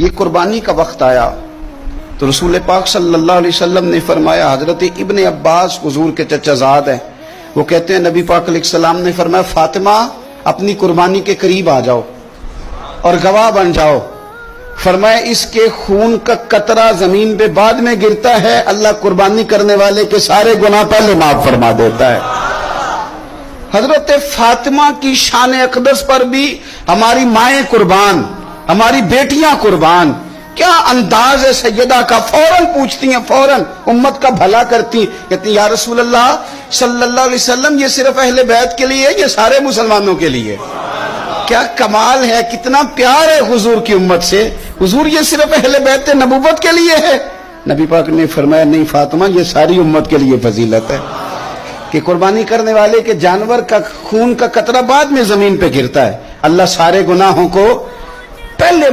یہ قربانی کا وقت آیا تو رسول پاک صلی اللہ علیہ وسلم نے فرمایا، حضرت ابن عباس حضور کے چچا زاد ہیں، وہ کہتے ہیں نبی پاک علیہ السلام نے فرمایا فاطمہ اپنی قربانی کے قریب آ جاؤ اور گواہ بن جاؤ۔ فرمایا اس کے خون کا قطرہ زمین پہ بعد میں گرتا ہے، اللہ قربانی کرنے والے کے سارے گناہ پہلے معاف فرما دیتا ہے۔ حضرت فاطمہ کی شان اقدس پر بھی ہماری مائیں قربان، ہماری بیٹیاں قربان، کیا انداز ہے سیدہ کا، فوراً پوچھتی ہیں، فوراً امت کا بھلا کرتی، کہتی ہیں یا رسول اللہ صلی اللہ علیہ وسلم یہ صرف اہل بیت کے لیے، یہ سارے مسلمانوں کے لیے۔ کیا کمال ہے، کتنا پیار ہے حضور کی امت سے، حضور یہ صرف اہل بیت نبوت کے لیے ہے؟ نبی پاک نے فرمایا نہیں فاطمہ یہ ساری امت کے لیے فضیلت ہے، کہ قربانی کرنے والے کے جانور کا خون کا قطرہ بعد میں زمین پہ گرتا ہے، اللہ سارے گناہوں کو پہلے